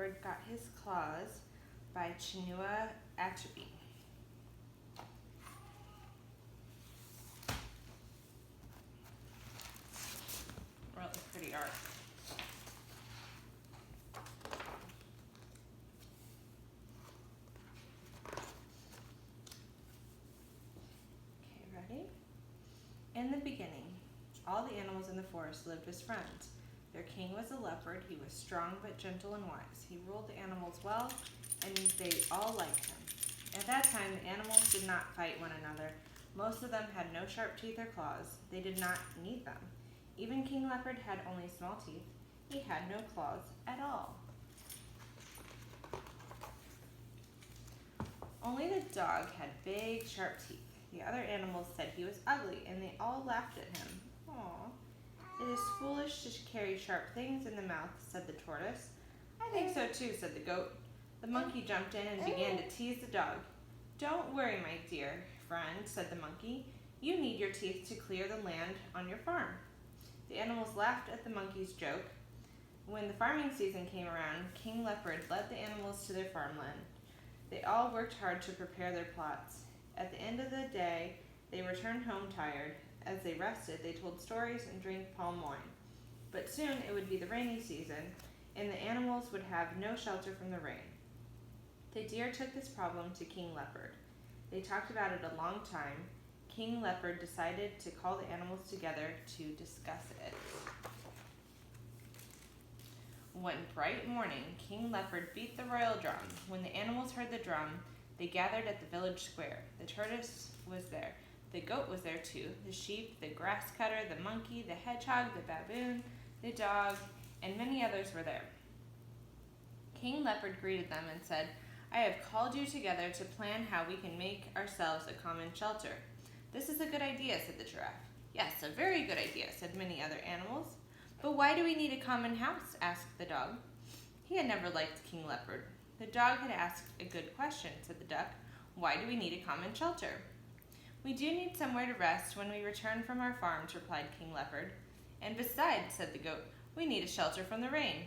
leopard got his claws by Chinua Achebe. Really pretty art. Okay, ready? In the beginning, all the animals in the forest lived as friends. Their king was a leopard. He was strong but gentle and wise. He ruled the animals well, and they all liked him. At that time, the animals did not fight one another. Most of them had no sharp teeth or claws. They did not need them. Even King Leopard had only small teeth. He had no claws at all. Only the dog had big, sharp teeth. The other animals said he was ugly, and they all laughed at him. Aww. It is foolish to carry sharp things in the mouth, said the tortoise. I think so too, said the goat. The monkey jumped in and began to tease the dog. Don't worry, my dear friend, said the monkey. You need your teeth to clear the land on your farm. The animals laughed at the monkey's joke. When the farming season came around, King Leopard led the animals to their farmland. They all worked hard to prepare their plots. At the end of the day, they returned home tired. As they rested, they told stories and drank palm wine. But soon it would be the rainy season, and the animals would have no shelter from the rain. The deer took this problem to King Leopard. They talked about it a long time. King Leopard decided to call the animals together to discuss it. One bright morning, King Leopard beat the royal drum. When the animals heard the drum, they gathered at the village square. The tortoise was there. The goat was there too. The sheep, the grass cutter, the monkey, the hedgehog, the baboon, the dog, and many others were there. King Leopard greeted them and said, I have called you together to plan how we can make ourselves a common shelter. This is a good idea, said the giraffe. Yes, a very good idea, said many other animals. But why do we need a common house? Asked the dog. He had never liked King Leopard. The dog had asked a good question, said the duck. Why do we need a common shelter? We do need somewhere to rest when we return from our farms, replied King Leopard. And besides, said the goat, we need a shelter from the rain.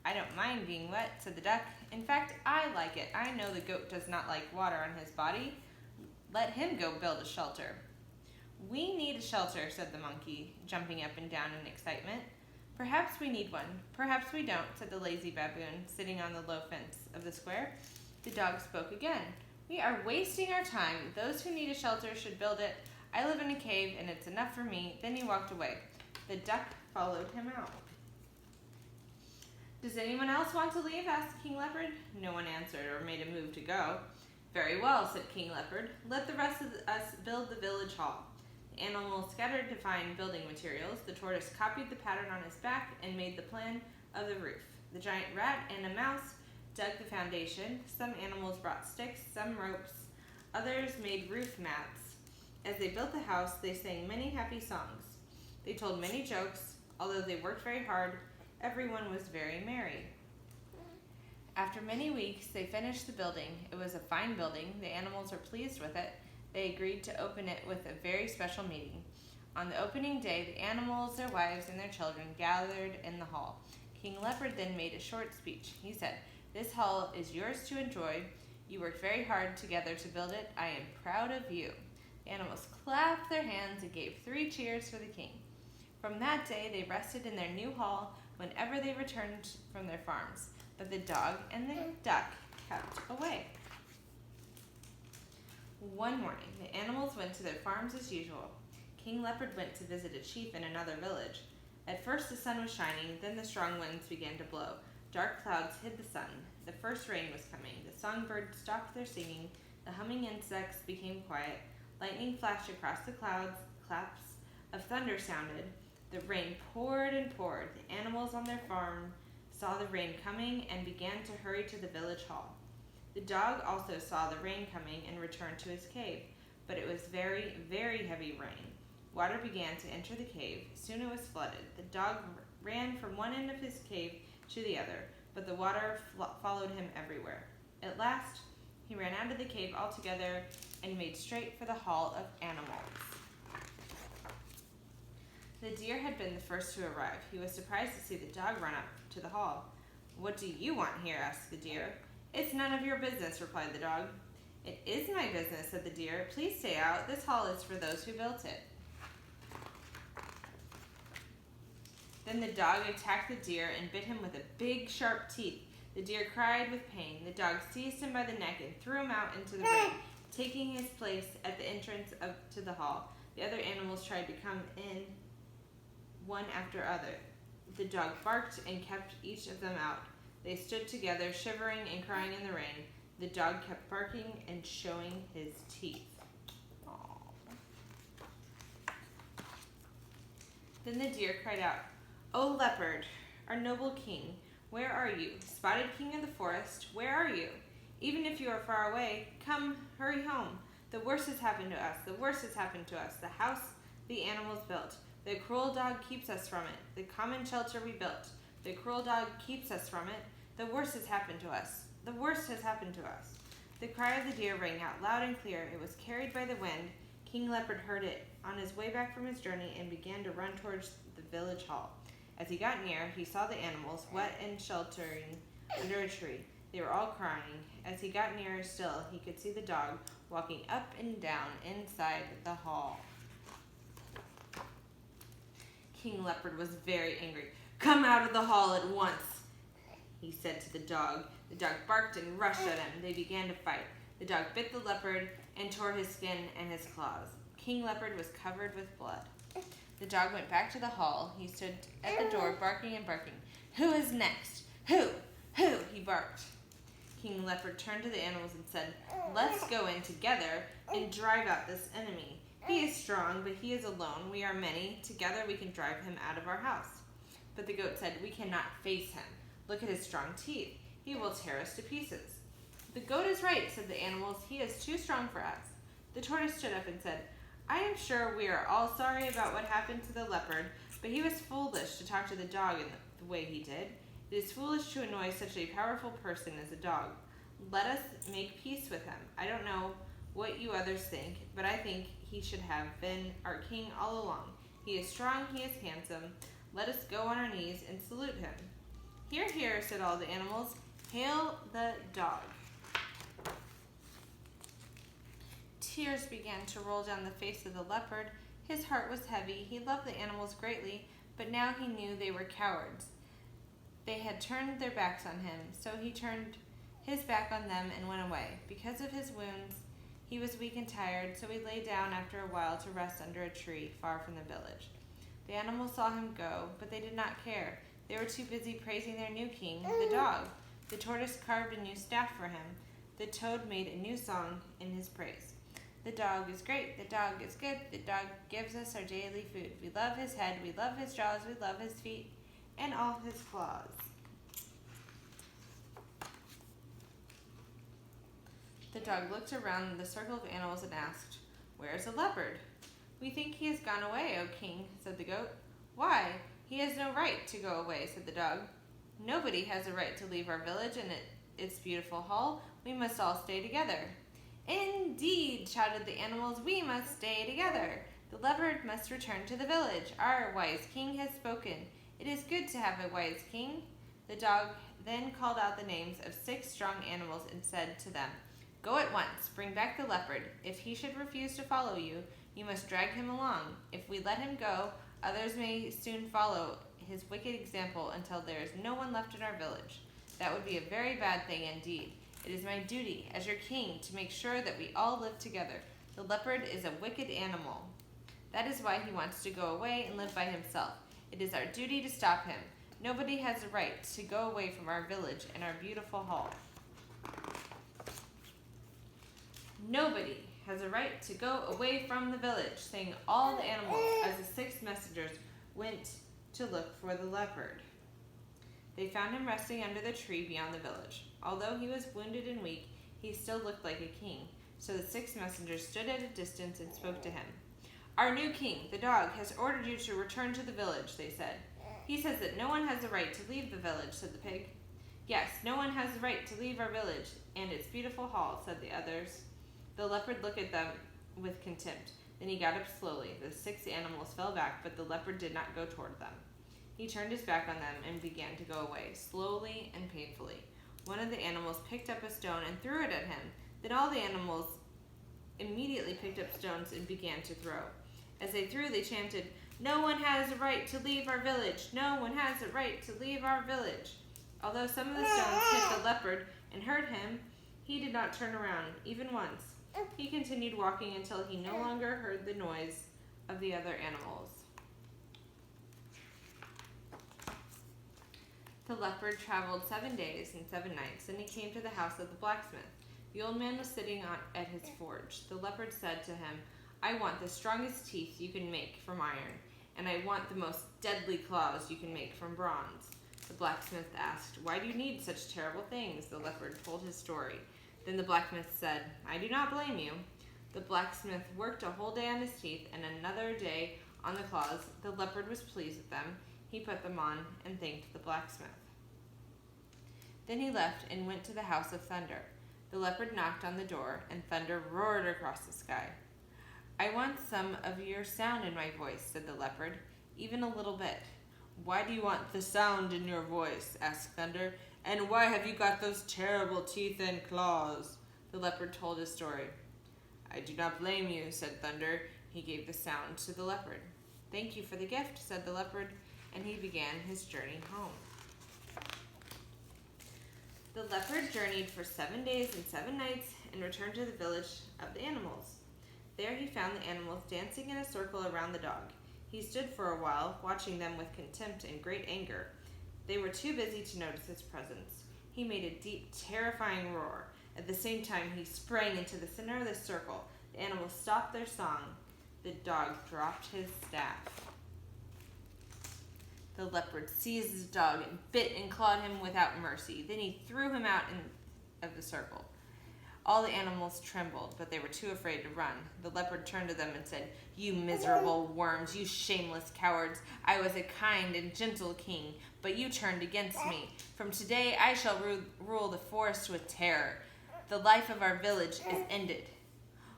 I don't mind being wet, said the duck. In fact, I like it. I know the goat does not like water on his body. Let him go build a shelter. We need a shelter, said the monkey, jumping up and down in excitement. Perhaps we need one. Perhaps we don't, said the lazy baboon, sitting on the low fence of the square. The dog spoke again. We are wasting our time. Those who need a shelter should build it. I live in a cave, and it's enough for me. Then he walked away. The duck followed him out. Does anyone else want to leave? Asked King Leopard. No one answered or made a move to go. Very well, said King Leopard. Let the rest of us build the village hall. The animals scattered to find building materials. The tortoise copied the pattern on his back and made the plan of the roof. The giant rat and a mouse dug the foundation. Some animals brought sticks, some ropes. Others made roof mats. As they built the house, they sang many happy songs. They told many jokes. Although they worked very hard, everyone was very merry. After many weeks, they finished the building. It was a fine building. The animals were pleased with it. They agreed to open it with a very special meeting. On the opening day, the animals, their wives, and their children gathered in the hall. King Leopard then made a short speech. He said, This hall is yours to enjoy. You worked very hard together to build it. I am proud of you. The animals clapped their hands and gave 3 cheers for the king. From that day, they rested in their new hall whenever they returned from their farms. But the dog and the duck kept away. One morning, the animals went to their farms as usual. King Leopard went to visit a chief in another village. At first the sun was shining, then the strong winds began to blow. Dark clouds hid the sun. The first rain was coming. The songbirds stopped their singing. The humming insects became quiet. Lightning flashed across the clouds. Claps of thunder sounded. The rain poured and poured. The animals on their farm saw the rain coming and began to hurry to the village hall. The dog also saw the rain coming and returned to his cave, but it was very, very heavy rain. Water began to enter the cave. Soon it was flooded. The dog ran from one end of his cave to the other, but the water followed him everywhere. At last, he ran out of the cave altogether and made straight for the hall of animals. The deer had been the first to arrive. He was surprised to see the dog run up to the hall. "What do you want here?" asked the deer. "It's none of your business," replied the dog. "It is my business," said the deer. "Please stay out. This hall is for those who built it." Then the dog attacked the deer and bit him with a big, sharp teeth. The deer cried with pain. The dog seized him by the neck and threw him out into the rain, taking his place at the entrance to the hall. The other animals tried to come in one after other. The dog barked and kept each of them out. They stood together, shivering and crying in the rain. The dog kept barking and showing his teeth. Aww. Then the deer cried out, "O leopard, our noble king, where are you? Spotted king of the forest, where are you? Even if you are far away, come, hurry home. The worst has happened to us. The worst has happened to us. The house the animals built. The cruel dog keeps us from it. The common shelter we built. The cruel dog keeps us from it. The worst has happened to us. The worst has happened to us." The cry of the deer rang out loud and clear. It was carried by the wind. King Leopard heard it on his way back from his journey and began to run towards the village hall. As he got near, he saw the animals, wet and sheltering under a tree. They were all crying. As he got nearer still, he could see the dog walking up and down inside the hall. King Leopard was very angry. "Come out of the hall at once," he said to the dog. The dog barked and rushed at him. They began to fight. The dog bit the leopard and tore his skin and his claws. King Leopard was covered with blood. The dog went back to the hall. He stood at the door, barking and barking. "Who is next? Who? Who?" he barked. King Leopard turned to the animals and said, "Let's go in together and drive out this enemy. He is strong, but he is alone. We are many. Together we can drive him out of our house." But the goat said, "We cannot face him. Look at his strong teeth. He will tear us to pieces." "The goat is right," said the animals. "He is too strong for us." The tortoise stood up and said, "I am sure we are all sorry about what happened to the leopard, but he was foolish to talk to the dog in the way he did. It is foolish to annoy such a powerful person as a dog. Let us make peace with him. I don't know what you others think, but I think he should have been our king all along. He is strong, he is handsome. Let us go on our knees and salute him." "Hear, hear," said all the animals. "Hail the dog." Tears began to roll down the face of the leopard. His heart was heavy. He loved the animals greatly, but now he knew they were cowards. They had turned their backs on him, so he turned his back on them and went away. Because of his wounds, he was weak and tired, so he lay down after a while to rest under a tree far from the village. The animals saw him go, but they did not care. They were too busy praising their new king, the dog. The tortoise carved a new staff for him. The toad made a new song in his praise. "The dog is great, the dog is good, the dog gives us our daily food. We love his head, we love his jaws, we love his feet, and all his claws." The dog looked around the circle of animals and asked, "Where is the leopard?" "We think he has gone away, O king," said the goat. "Why? He has no right to go away," said the dog. "Nobody has a right to leave our village and its beautiful hall. We must all stay together." "Indeed," shouted the animals, "we must stay together. The leopard must return to the village. Our wise king has spoken. It is good to have a wise king." The dog then called out the names of 6 strong animals and said to them, "Go at once, bring back the leopard. If he should refuse to follow you, you must drag him along. If we let him go, others may soon follow his wicked example until there is no one left in our village. That would be a very bad thing indeed. It is my duty as your king to make sure that we all live together. The leopard is a wicked animal. That is why he wants to go away and live by himself. It is our duty to stop him. Nobody has a right to go away from our village and our beautiful hall." "Nobody has a right to go away from the village," sang all the animals as the 6 messengers went to look for the leopard. They found him resting under the tree beyond the village. Although he was wounded and weak, he still looked like a king. So the 6 messengers stood at a distance and spoke to him. "Our new king, the dog, has ordered you to return to the village," they said. "He says that no one has the right to leave the village," said the pig. "Yes, no one has the right to leave our village and its beautiful hall," said the others. The leopard looked at them with contempt. Then he got up slowly. The 6 animals fell back, but the leopard did not go toward them. He turned his back on them and began to go away, slowly and painfully. One of the animals picked up a stone and threw it at him. Then all the animals immediately picked up stones and began to throw. As they threw, they chanted, "No one has a right to leave our village! No one has a right to leave our village!" Although some of the stones hit the leopard and hurt him, he did not turn around, even once. He continued walking until he no longer heard the noise of the other animals. The leopard traveled 7 days and 7 nights, and he came to the house of the blacksmith. The old man was sitting at his forge. The leopard said to him, "I want the strongest teeth you can make from iron, and I want the most deadly claws you can make from bronze." The blacksmith asked, "Why do you need such terrible things?" The leopard told his story. Then the blacksmith said, "I do not blame you." The blacksmith worked a whole day on his teeth and another day on the claws. The leopard was pleased with them. He put them on and thanked the blacksmith. Then he left and went to the house of thunder. The leopard knocked on the door, and thunder roared across the sky. "I want some of your sound in my voice," said the leopard, "even a little bit." "Why do you want the sound in your voice?" asked Thunder. "And why have you got those terrible teeth and claws?" The leopard told his story. "I do not blame you," said Thunder. He gave the sound to the leopard. "Thank you for the gift," said the leopard, and he began his journey home. The leopard journeyed for 7 days and 7 nights and returned to the village of the animals. There he found the animals dancing in a circle around the dog. He stood for a while, watching them with contempt and great anger. They were too busy to notice his presence. He made a deep, terrifying roar. At the same time, he sprang into the center of the circle. The animals stopped their song. The dog dropped his staff. The leopard seized the dog and bit and clawed him without mercy. Then he threw him out of the circle. All the animals trembled, but they were too afraid to run. The leopard turned to them and said, "You miserable worms, you shameless cowards. I was a kind and gentle king, but you turned against me. From today I shall rule the forest with terror. The life of our village is ended."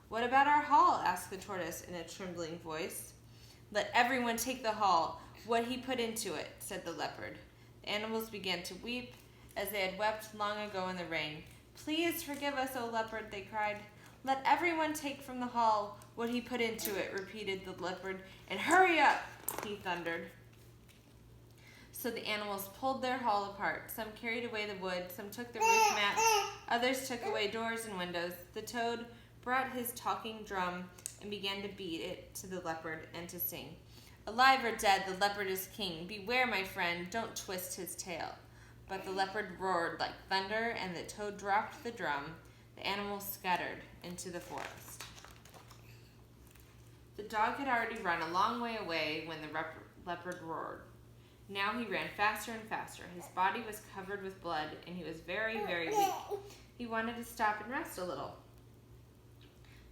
"What about our hall?" asked the tortoise in a trembling voice. "Let everyone take the hall, what he put into it," said the leopard. The animals began to weep as they had wept long ago in the rain. "Please forgive us, O leopard," they cried. "Let everyone take from the hall what he put into it," repeated the leopard. "And hurry up," he thundered. So the animals pulled their hall apart. Some carried away the wood, some took the roof mats, others took away doors and windows. The toad brought his talking drum and began to beat it to the leopard and to sing, "Alive or dead, the leopard is king. Beware, my friend, don't twist his tail." But the leopard roared like thunder, and the toad dropped the drum. The animals scattered into the forest. The dog had already run a long way away when the leopard roared. Now he ran faster and faster. His body was covered with blood, and he was very, very weak. He wanted to stop and rest a little.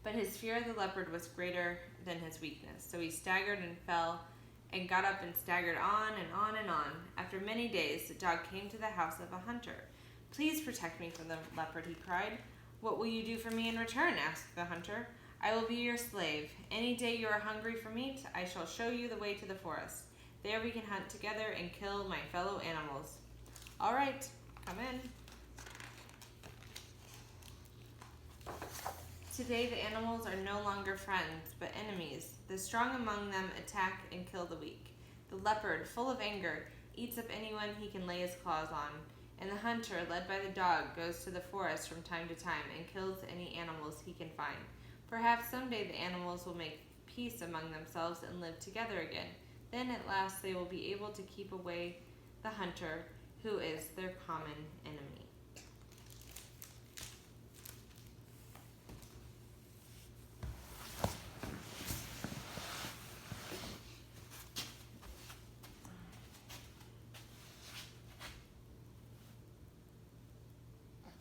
But his fear of the leopard was greater than his weakness, so he staggered and fell and got up and staggered on and on and on. After many days, the dog came to the house of a hunter. "Please protect me from the leopard," he cried. "What will you do for me in return?" asked the hunter. "I will be your slave. Any day you are hungry for meat, I shall show you the way to the forest. There we can hunt together and kill my fellow animals." "All right, come in." Today the animals are no longer friends, but enemies. The strong among them attack and kill the weak. The leopard, full of anger, eats up anyone he can lay his claws on. And the hunter, led by the dog, goes to the forest from time to time and kills any animals he can find. Perhaps someday the animals will make peace among themselves and live together again. Then at last they will be able to keep away the hunter, who is their common enemy.